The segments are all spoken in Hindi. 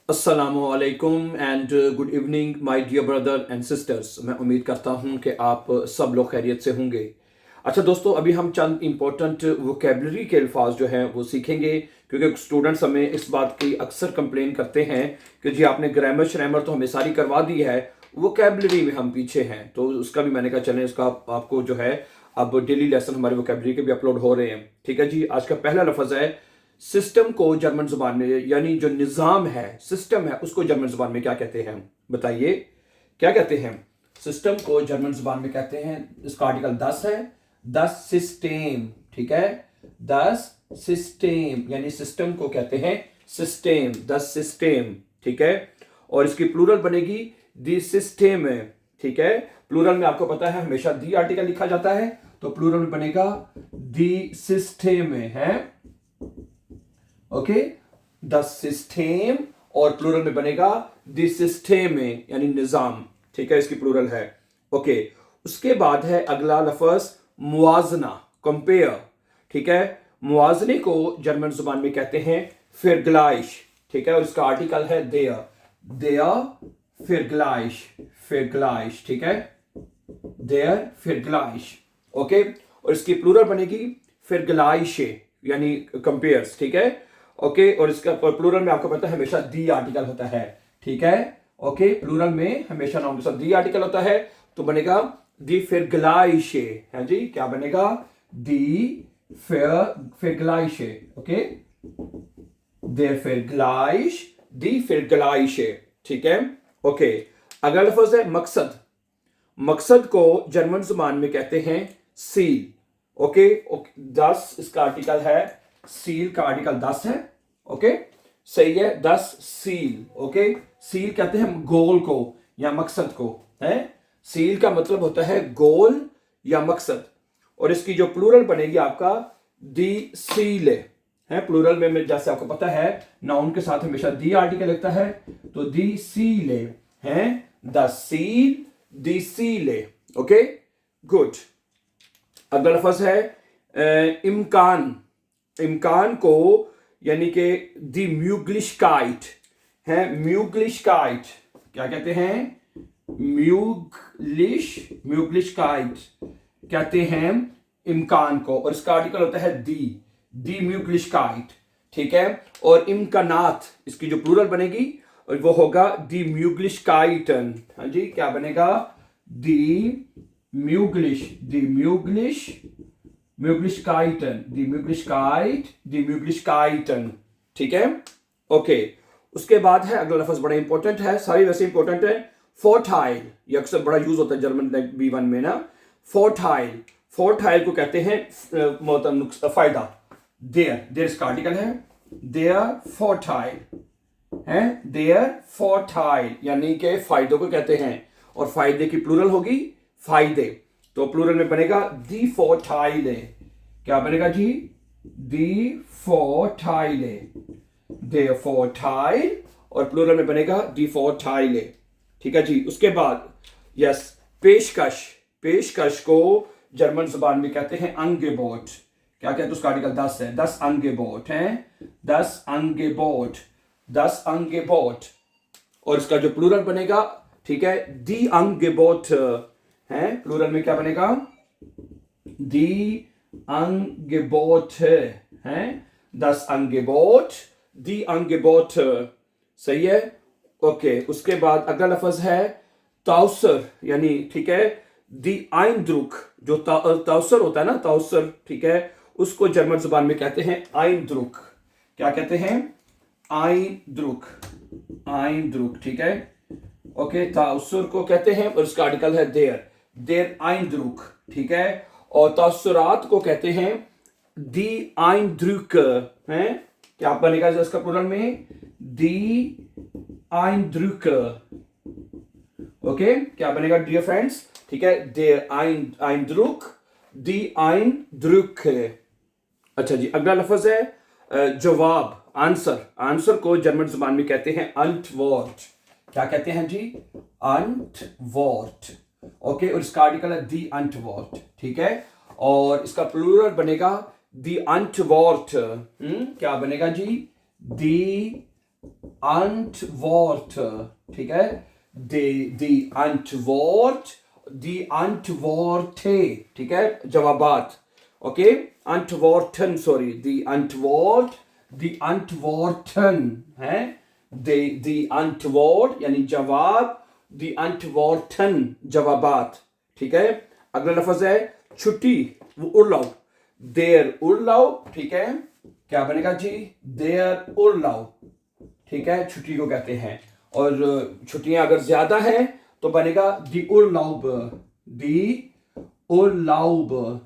अस्सलामुअलैकुम and good evening my dear brother and sisters. मैं उम्मीद करता हूं कि आप सब लोग खैरियत से होंगे। अच्छा दोस्तों, अभी हम चंद इंपॉर्टेंट वोकेबलरी के अल्फाज जो हैं वो सीखेंगे, क्योंकि स्टूडेंट्स हमें इस बात की अक्सर कंप्लेन करते हैं कि जी आपने ग्रामर श्रामर तो हमें सारी करवा दी है, वोकेबलरी में हम पीछे हैं। तो उसका भी मैंने कहा चलें, इसका आपको जो है अब डेली लेसन हमारे वोकेबलरी के भी अपलोड हो रहे हैं। ठीक है जी। आज का पहला लफ्ज़ है सिस्टम को जर्मन जुबान में, यानी जो निज़ाम है, सिस्टम है, उसको जर्मन जुबान में क्या कहते हैं? बताइए क्या कहते हैं? सिस्टम को जर्मन जुबान में कहते हैं, इसका आर्टिकल 10 है, 10 सिस्टम। ठीक है, 10 सिस्टम, यानी सिस्टम को कहते हैं सिस्टम, 10 सिस्टम। ठीक है, और इसकी प्लूरल बनेगी दी सिस्टम। ठीक है, प्लूरल में आपको पता है हमेशा दी आर्टिकल लिखा जाता है, तो प्लूरल में बनेगा दी सिस्टम है। ओके, द सिस्टम, और प्लूरल में बनेगा द सिस्टम यानी निजाम। ठीक है, इसकी प्लूरल है। ओके, उसके बाद है अगला लफ्ज मुआजना, कंपेयर। ठीक है, मुआजने को जर्मन जुबान में कहते हैं फिरग्लाइश। ठीक है, और इसका आर्टिकल है देयर, देयर फिरग्लाइश, फिरग्लाइश। ठीक है, देयर फिरग्लाइश। ओके, और इसकी प्लूरल बनेगी फिरग्लाइशे, यानी कंपेयर्स। ठीक है, ओके, और इसका प्लूरल में आपको पता है हमेशा दी आर्टिकल होता है। ठीक है, ओके, प्लूरल में हमेशा नाउन के साथ दी आर्टिकल होता है, तो बनेगा दी फिरग्लाइशे। है जी, क्या बनेगा? दी फिरग्लाइशे। ओके, देयर फिरग्लाइश, दी फिरग्लाइशे। ठीक है, ओके। अगला लफ्ज है मकसद। मकसद को जर्मन जुबान में कहते हैं सील। ओके, 10 इसका आर्टिकल है, सील का आर्टिकल 10 है। ओके, सही है, 10 सील। ओके, सील कहते हैं गोल को या मकसद को। है, सील का मतलब होता है गोल या मकसद, और इसकी जो प्लूरल बनेगी आपका दी सील है। प्लूरल में जैसे आपको पता है नाउन के साथ हमेशा दी आर्टिकल लगता है, तो दी सील है, the seal, the seal. Okay, good. अगला लफ्ज है इम्कान। इम्कान को यानी कि दी म्यूग्लिशकाइट है, म्यूग्लिशकाइट क्या कहते हैं? म्यूग्लिशकाइट कहते हैं इम्कान को, और इसका आर्टिकल होता है दी म्यूग्लिशकाइट। ठीक है, और इम्कानात, इसकी जो प्लूरल बनेगी और वो होगा दी म्यूग्लिशकाइटन। हाँ जी, क्या बनेगा? दी म्यूग्लिशकाइटन, दी म्यूग्लिशकाइटन। ठीक है, ओके। उसके बाद है अगला लफ्ज, बड़ा इंपॉर्टेंट है, सारी वैसे इंपॉर्टेंट है, फोर्टाइल। ये अक्सर बड़ा यूज होता है जर्मन B1 में ना। फोर्टाइल, फोर्टाइल को कहते हैं फायदा। देयर इसका आर्टिकल है, देयर फोर्टाइल है, देयर फोर्टाइल यानी कि फायदों को कहते हैं, और फायदे की प्लूरल होगी फायदे, तो प्लूरल में बनेगा दी फोर्टाइले। क्या बनेगा जी? दी फोर्टाइले, दे फोर्टाइल, और प्लूरल में बनेगा दी फोर्टाइले। ठीक है जी। उसके बाद यस, पेशकश। पेशकश को जर्मन जुबान में कहते हैं अंगेबोट। क्या कहते हैं? उसका आर्टिकल 10 है, 10 अंगेबोट है, 10 अंगेबोट, 10 अंगेबोट, और इसका जो प्लूरल बनेगा, ठीक है, दी अंगेबोट है। प्लूरल में क्या बनेगा? दी अंगेबोट है, 10 अंगेबोट, दी अंगेबोट। सही है, ओके। उसके बाद अगला लफ्ज है ताउसर, यानी ठीक है दी आइंद्रुक। जो ताउसर होता है ना, ताउसर, ठीक है, उसको जर्मन जुबान में कहते हैं आइंद्रुक। क्या कहते हैं? आइंद्रुक, आइंद्रुक। ठीक है, ओके, ताउसर को कहते हैं, और उसका आर्टिकल है देयर आइंद्रुक। ठीक है, और ताउसरात को कहते हैं दी आइंद्रुक है। क्या बनेगा इसका प्लूरल में? दी आइंद्रुक। ओके, क्या बनेगा डियर फ्रेंड्स? ठीक है, देयर आइंद्रुक, दी आइंद्रुक। अच्छा जी। अगला लफ्ज है जवाब, आंसर। आंसर को जर्मन जुबान में कहते हैं अंटवॉर्ट। क्या कहते हैं जी? अंटवॉर्ट। ओके, और इसका आर्टिकल है दी अंटवॉर्ट। ठीक है, और इसका प्लूरल बनेगा दी अंटवॉर्ट। क्या बनेगा जी? दी Antwort, ठीक है, die Antwort, die Antworte, ठीक है, जवाबात, okay, Antworten, sorry, die Antwort, die Antworten है, die Antwort यानी जवाब, die Antworten जवाबात, ठीक है। अगला लफ्ज है छुट्टी, वो उर्लाub, der Urlaub, ठीक है, क्या बनेगा जी, der Urlaub, ठीक है, छुट्टी को कहते हैं। और छुट्टियां अगर ज्यादा हैं तो बनेगा die Urlaub, die Urlaub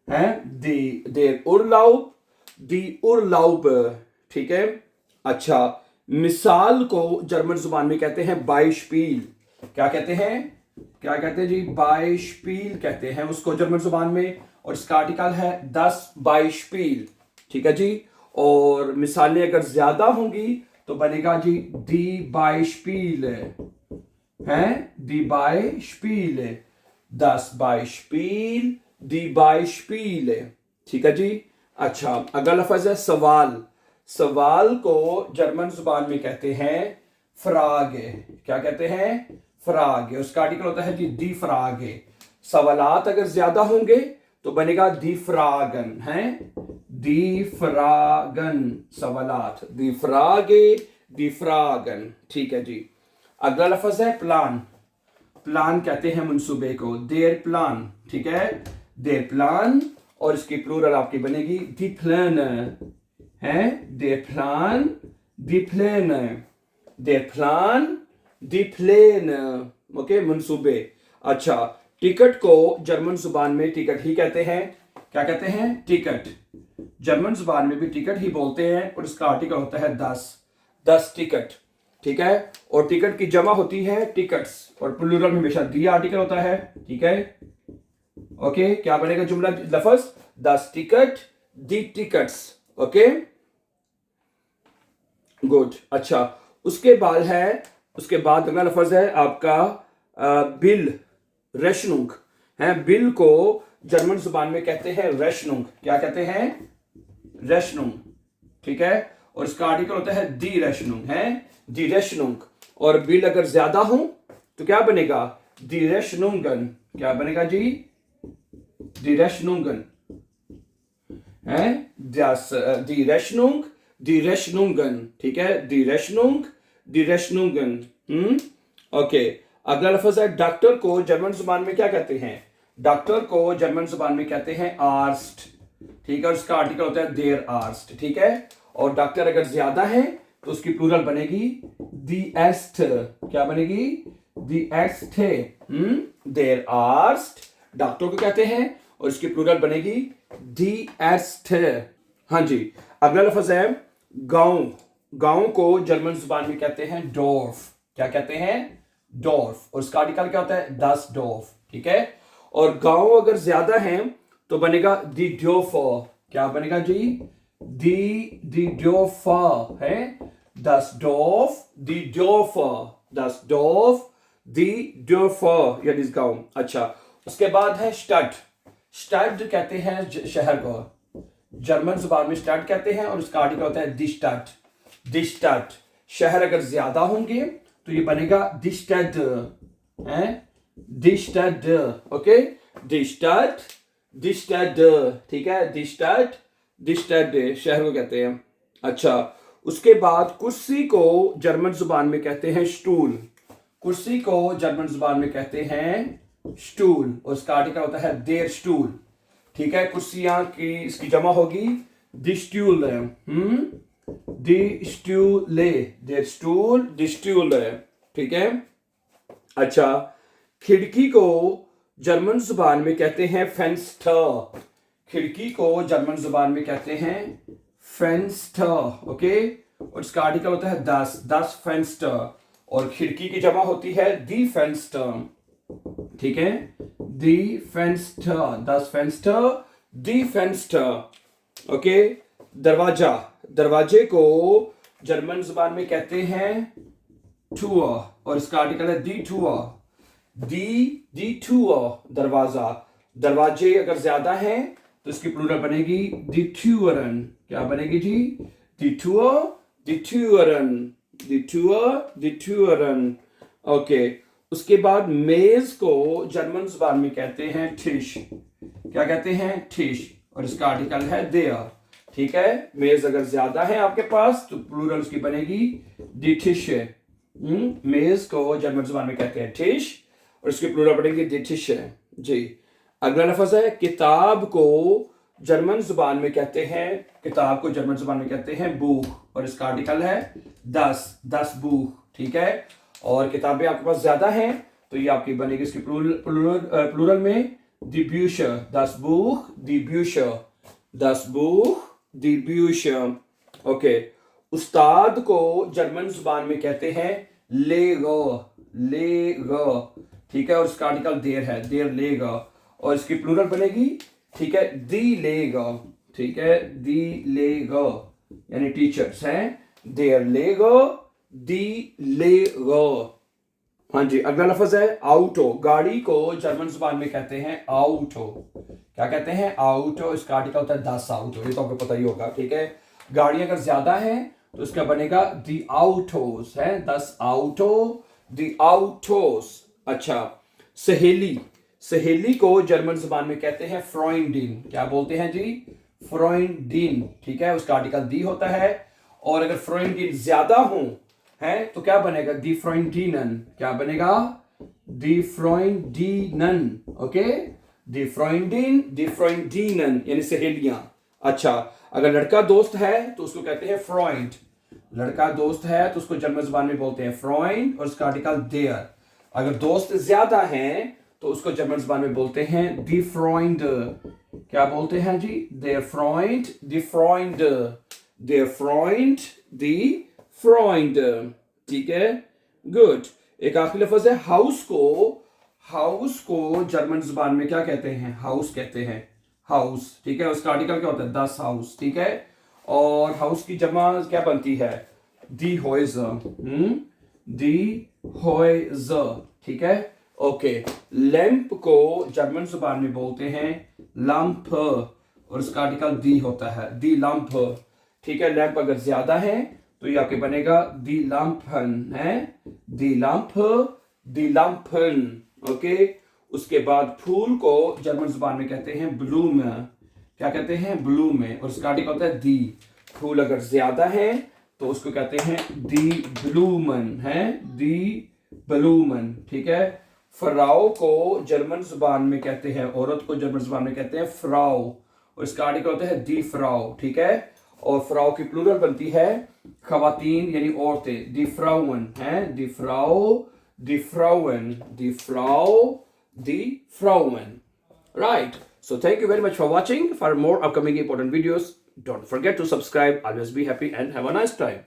है, der Urlaub, die Urlaub, ठीक है। अच्छा, मिसाल को जर्मन जुबान में कहते हैं Beispiel, क्या कहते हैं, क्या कहते हैं जी, Beispiel कहते हैं उसको जर्मन जुबान में, और इसका आर्टिकल है das Beispiel, ठीक है जी। और मिसालें अगर ज्यादा होंगी तो बनेगा जी die Beispiele, हैं, die Beispiele, das Beispiel, die Beispiele, ठीक है जी। अच्छा, अगला लफ्ज है सवाल, सवाल को जर्मन जुबान में कहते हैं फ्रागे, क्या कहते हैं, फ्रागे, उसका आर्टिकल होता है जी die Frage। सवालात अगर ज्यादा होंगे तो बनेगा die Fragen, हैं, die Fragen, सवालात, die Frage, die Fragen, ठीक है जी। अगला लफ्ज है प्लान, प्लान कहते हैं मंसूबे को, der Plan, ठीक है, der Plan, और इसकी प्लूरल आपकी बनेगी die Pläne, है, der Plan, die Pläne, der Plan, die Pläne, okay, मंसूबे। अच्छा, टिकट को जर्मन जुबान में टिकट ही कहते हैं, क्या कहते हैं, टिकट, जर्मन जुबान में भी टिकट ही बोलते हैं, और इसका आर्टिकल होता है दस टिकट, ठीक है। और टिकट की जमा होती है टिकट्स, और प्लूरल में हमेशा दी आर्टिकल होता है, ठीक है, ओके। क्या बनेगा जुमला लफ्ज, दस टिकट, दी टिकट्स, ओके, गुड। अच्छा, उसके बाद अगला लफ्ज है आपका बिल, रेशनुंग, है, बिल को जर्मन जुबान में कहते हैं रेशनुंग, क्या कहते हैं, रेशनुंग, ठीक है, और इसका आर्टिकल होता है दी रेशनुंग, है, दी रेशनुंग। और बिल अगर ज्यादा हो तो क्या बनेगा, दी रेशनुंगन, क्या बनेगा जी, दी रेशनुंगन, है, दी रेशनुंग, दी रेशनुंगन, ठीक है, दी रेशनुंग, दी रेशनुंगन, ओके। अगला लफ्ज है डॉक्टर को जर्मन जुबान में क्या कहते हैं, डॉक्टर को जर्मन जुबान में कहते हैं आर्स्ट, ठीक है, और उसका आर्टिकल होता है देर आर्स्ट, ठीक है। और डॉक्टर अगर ज्यादा है तो उसकी प्लूरल बनेगी दी एस्ट, क्या बनेगी, दी एस्ट, देर आर्स्ट, डॉक्टर को कहते हैं, और इसकी प्लूरल बनेगी दी एस्ट, हाँ जी। अगला लफ्ज है गांव, गांव को जर्मन जुबान में कहते हैं डॉर्फ, क्या कहते हैं, डॉर्फ, और उसका आर्टिकल क्या होता है दस डॉर्फ, ठीक है। और गांव अगर ज्यादा है तो बनेगा दी ड्योफर, क्या बनेगा जी, दी ड्योफर, है, दस डॉर्फ, दी ड्योफर, दस डॉर्फ, दी ड्योफर, यानी गांव। अच्छा, उसके बाद है स्टड, स्टड कहते हैं शहर को, जर्मन जुबान में स्टड कहते हैं, और उसका आर्टिकल होता है दी स्टड, दी स्टड। शहर अगर ज्यादा होंगे तो ये बनेगा दी स्टड, है, दी स्टड, ओके, दी स्टड, दी स्टड, ठीक है, दी स्टड, दी स्टड, शहर को कहते हैं। अच्छा, उसके बाद कुर्सी को जर्मन जुबान में कहते हैं स्टूल, कुर्सी को जर्मन जुबान में कहते हैं स्टूल, और उसका आर्टिकल होता है देर स्टूल, ठीक है। कुर्सियां की इसकी जमा होगी दी स्टूल, दी स्टूले, देर स्टूल, दी स्टूल, ठीक है। अच्छा, खिड़की को जर्मन जुबान में कहते हैं फेंस्टर, खिड़की को जर्मन जुबान में कहते हैं फेंस्टर, ओके, और इसका आर्टिकल होता है दस फेंस्टर, और खिड़की की जमा होती है दी फेंस्टर, ठीक है, दी फेंस्टर, दस फेंस्टर, दी फेंस्टर, ओके। दरवाजा, दरवाजे को जर्मन जुबान में कहते हैं टूर, और इसका आर्टिकल है दी टूर, दी टूर, दरवाजा। दरवाजे अगर ज्यादा हैं तो इसकी प्लूरल बनेगी दी टूरन, क्या बनेगी जी, दी टूर, die Türen, ओके। उसके बाद मेज को जर्मन जुबान में कहते हैं टिश। क्या कहते हैं? टिश। और इसका आर्टिकल है देयर। ठीक है, मेज अगर ज्यादा है आपके पास तो प्लूरल उसकी बनेगी दी टिशे। मेज को जर्मन जुबान में कहते हैं टिश और इसकी प्लूरल बनेगी दी टिशे। जी। अगला लफ्ज है किताब को जर्मन जुबान में कहते हैं, किताब को जर्मन जुबान में कहते हैं बुक और इसका आर्टिकल है दस बुक। ठीक है, और किताबें आपके पास ज्यादा हैं तो ये आपकी बनेगी इसकी प्लूरल में दी ब्यूशर, दस बुक दी ब्यूशर, दस बुक दी ब्यूशर। ओके। उस्ताद को जर्मन जुबान में कहते हैं लेगर। ठीक है, और इसका आर्टिकल देर है, देर लेगर और इसकी प्लूरल बनेगी, ठीक है, दी लेगर। ठीक है, दी लेगर यानी टीचर्स हैं, देर लेगर दी लेगर। हाँ जी। अगला लफ्ज है आउटो। गाड़ी को जर्मन जुबान में कहते हैं आउटो। क्या कहते हैं? आउटो। इसका आर्टिकल होता है दस आउटो, ये तो आपको पता ही होगा। ठीक है, गाड़ी अगर ज्यादा है तो इसका बनेगा दी आउटोस है, दस आउटो दी आउटोस। अच्छा। सहेली, सहेली को जर्मन जुबान में कहते हैं फ्रॉइंडिन। क्या बोलते हैं जी? फ्रॉइंडिन। ठीक है, उसका आर्टिकल दी होता है और अगर फ्रॉइंडिन ज्यादा हो है तो क्या बनेगा? दी फ्रॉइंडिनन। क्या बनेगा? दी फ्रॉइंडिनन। ओके, दी फ्रॉइंडिन, दी फ्रॉइंडिनन यानी सहेलियां। अच्छा। अगर लड़का दोस्त है तो उसको कहते हैं फ्रॉइंड। लड़का दोस्त है तो उसको जर्मन जुबान में बोलते हैं फ्रॉइंड और उसका आर्टिकल देयर। अगर दोस्त ज्यादा हैं तो उसको जर्मन जुबान में बोलते हैं दी फ्रॉइंड। क्या बोलते हैं जी? देयर फ्रॉइंड, दी फ्रॉइंड, देयर फ्रॉइंड, दी फ्रॉइंड। ठीक है, गुड। एक आखिरी लफ्ज है हाउस को। हाउस को जर्मन जुबान में क्या कहते हैं? हाउस कहते हैं, हाउस। ठीक है, उसका आर्टिकल क्या होता है? दस हाउस। ठीक है, और हाउस की जमा क्या बनती है? दी होइजर, दी होइजर। ठीक है, ओके। लैंप को जर्मन जुबान में बोलते हैं लैंप और उसका आर्टिकल दी होता है, दी लैंप। ठीक है, लैंप अगर ज्यादा है तो ये आपके बनेगा दी लैंपन है, दी लैंप, दी लैंपन। ओके। उसके बाद फूल को जर्मन जुबान में कहते हैं ब्लूम। क्या कहते हैं? ब्लूम और उसका आर्टिकल होता है दी। फूल अगर ज्यादा है तो उसको कहते हैं दी ब्लूमन है, दी ब्लूमन। ठीक है। फ्राउ को जर्मन जुबान में कहते हैं, औरत को जर्मन जुबान में कहते हैं फ्राउ और इसका आर्टिकल होता है दी फ्राउ। ठीक है, और फ्राउ की प्लूरल बनती है खवातीन यानी औरतें, दी फ्राउन है, दी Frau, the frown, the Frau, the frown. Right. So thank you very much for watching. For more upcoming important videos, don't forget to subscribe. Always be happy and have a nice time.